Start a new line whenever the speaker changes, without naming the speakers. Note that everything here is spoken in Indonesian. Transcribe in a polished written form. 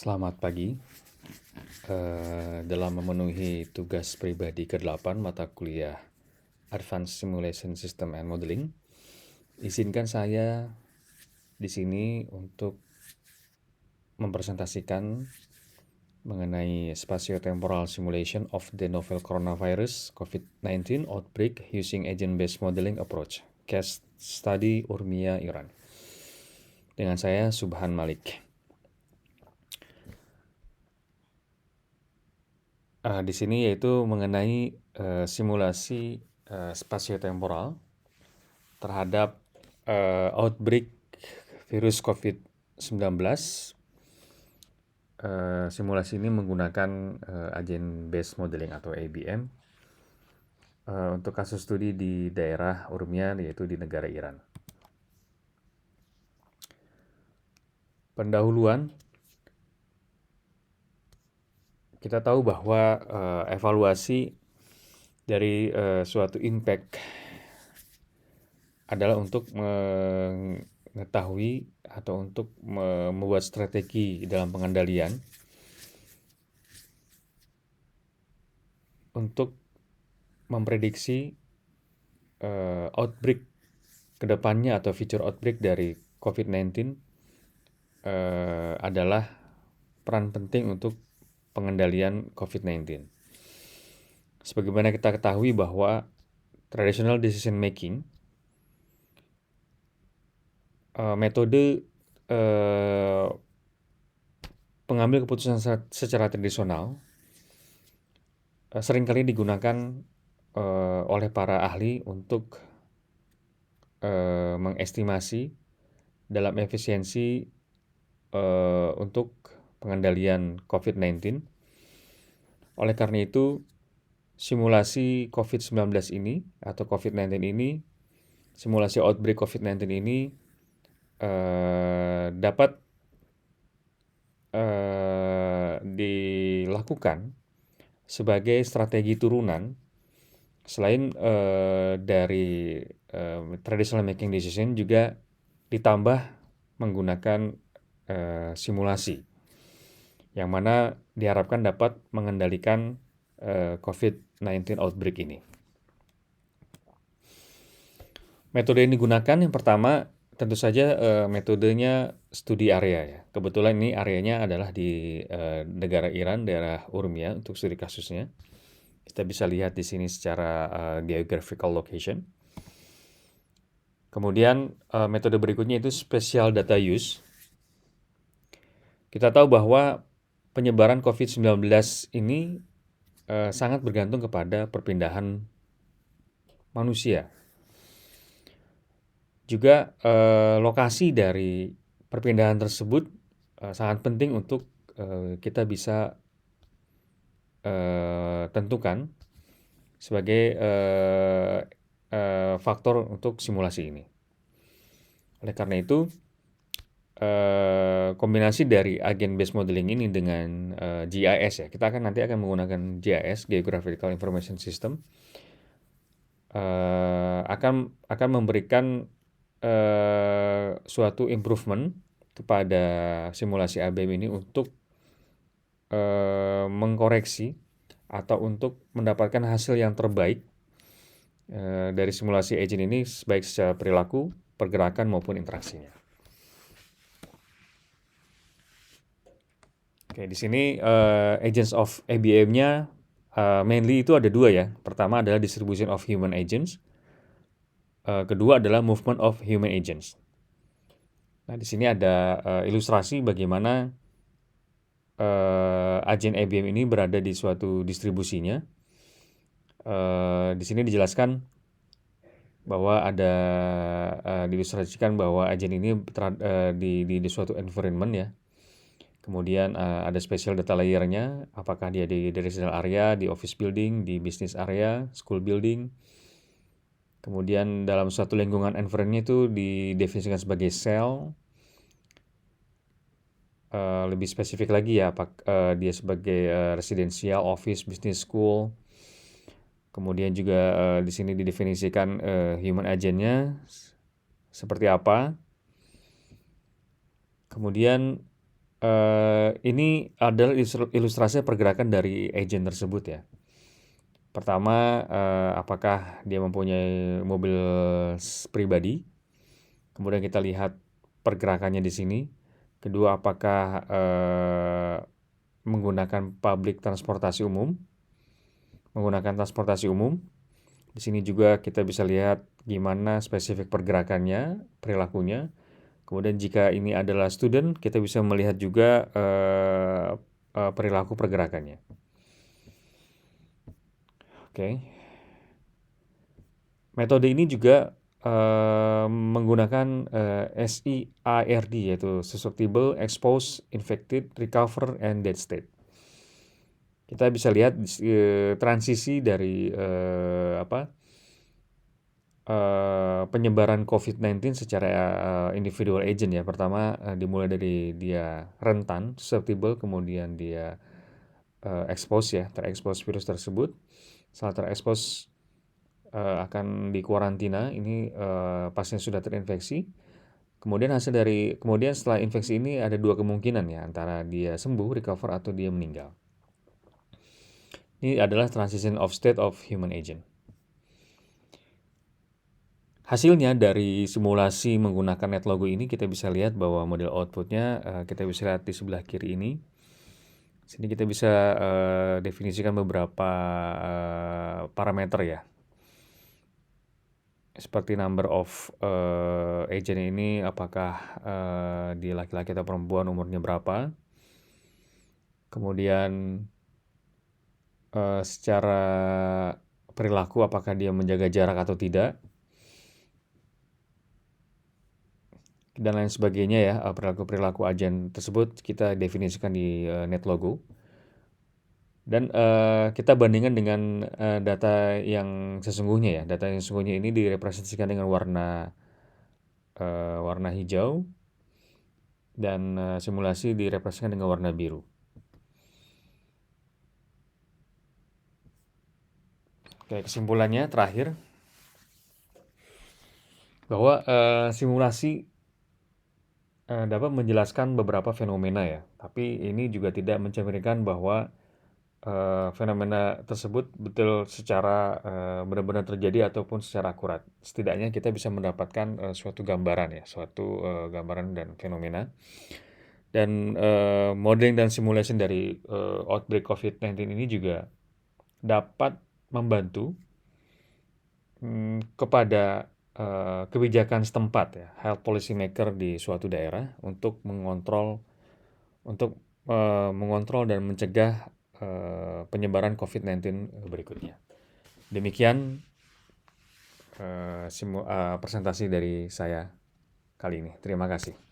Selamat pagi. Dalam memenuhi tugas pribadi ke-8 mata kuliah Advanced Simulation System and Modeling, izinkan saya di sini untuk mempresentasikan mengenai spatiotemporal simulation of the novel coronavirus COVID-19 outbreak using agent-based modeling approach, case study Urmia, Iran. Dengan saya Subhan Malik. Di sini yaitu mengenai simulasi spatiotemporal terhadap outbreak virus COVID-19. Simulasi ini menggunakan agent based modeling atau ABM untuk kasus studi di daerah Urmia, yaitu di negara Iran. Pendahuluan, kita tahu bahwa evaluasi dari suatu impact adalah untuk mengetahui atau untuk membuat strategi dalam pengendalian untuk memprediksi outbreak kedepannya atau future outbreak dari COVID-19 adalah peran penting untuk pengendalian COVID-19. Sebagaimana kita ketahui bahwa traditional decision making, metode pengambil keputusan secara tradisional seringkali digunakan oleh para ahli untuk mengestimasi dalam efisiensi untuk pengendalian COVID-19. Oleh karena itu, simulasi COVID-19 ini atau COVID-19 ini, simulasi outbreak COVID-19 ini dapat dilakukan sebagai strategi turunan selain dari traditional making decision, juga ditambah menggunakan simulasi yang mana diharapkan dapat mengendalikan COVID-19 outbreak ini. Metode yang digunakan yang pertama tentu saja metodenya studi area ya. Kebetulan ini areanya adalah di negara Iran, daerah Urmia untuk studi kasusnya. Kita bisa lihat di sini secara geographical location. Kemudian metode berikutnya itu spatial data use. Kita tahu bahwa penyebaran COVID-19 ini sangat bergantung kepada perpindahan manusia. Juga lokasi dari perpindahan tersebut sangat penting untuk kita bisa tentukan sebagai faktor untuk simulasi ini. Oleh karena itu, kombinasi dari agent based modeling ini dengan GIS ya, kita nanti akan menggunakan GIS, Geographical Information System, akan memberikan suatu improvement kepada simulasi ABM ini untuk mengkoreksi atau untuk mendapatkan hasil yang terbaik dari simulasi agent ini, baik secara perilaku, pergerakan maupun interaksinya. Oke, di sini agents of ABM-nya mainly itu ada dua ya. Pertama adalah distribution of human agents. Kedua adalah movement of human agents. Nah, di sini ada ilustrasi bagaimana agen ABM ini berada di suatu distribusinya. Di sini dijelaskan bahwa ada diilustrasikan bahwa agen ini di suatu environment ya. Kemudian ada special data layer-nya, apakah dia di residential area, di office building, di business area, school building. Kemudian dalam suatu lingkungan environment itu didefinisikan sebagai cell. Lebih spesifik lagi ya, dia sebagai residential, office, business, school. Kemudian juga di sini didefinisikan human agent-nya seperti apa. Kemudian Ini adalah ilustrasi pergerakan dari agent tersebut ya. Pertama, apakah dia mempunyai mobil pribadi? Kemudian kita lihat pergerakannya di sini. Kedua, apakah menggunakan transportasi umum? Menggunakan transportasi umum. Di sini juga kita bisa lihat gimana spesifik pergerakannya, perilakunya. Kemudian jika ini adalah student, kita bisa melihat juga perilaku pergerakannya. Oke. Metode ini juga menggunakan SEIRD, yaitu Susceptible, Exposed, Infected, Recover, and Dead State. Kita bisa lihat transisi dari penyebaran COVID-19 secara individual agent ya. Pertama dimulai dari dia rentan, susceptible, kemudian dia expose ya, terekspos virus tersebut. Setelah terekspos akan dikarantina. Ini pasien sudah terinfeksi. Kemudian setelah infeksi ini ada dua kemungkinan ya, antara dia sembuh, recover, atau dia meninggal. Ini adalah transition of state of human agent. Hasilnya dari simulasi menggunakan NetLogo ini kita bisa lihat bahwa model outputnya kita bisa lihat di sebelah kiri ini. Sini kita bisa definisikan beberapa parameter ya. Seperti number of agent ini, apakah dia laki-laki atau perempuan, umurnya berapa. Kemudian secara perilaku, apakah dia menjaga jarak atau tidak, dan lain sebagainya ya. Perilaku agen tersebut kita definisikan di NetLogo. Dan kita bandingkan dengan data yang sesungguhnya ya. Data yang sesungguhnya ini direpresentasikan dengan warna hijau, dan simulasi direpresentasikan dengan warna biru. Oke, kesimpulannya terakhir bahwa simulasi dapat menjelaskan beberapa fenomena ya, tapi ini juga tidak mencerminkan bahwa fenomena tersebut betul secara benar-benar terjadi ataupun secara akurat. Setidaknya kita bisa mendapatkan suatu gambaran ya, suatu gambaran dan fenomena. Dan modeling dan simulation dari outbreak COVID-19 ini juga dapat membantu kepada kebijakan setempat ya, health policy maker di suatu daerah untuk mengontrol dan mencegah penyebaran COVID-19 berikutnya. Demikian presentasi dari saya kali ini. Terima kasih.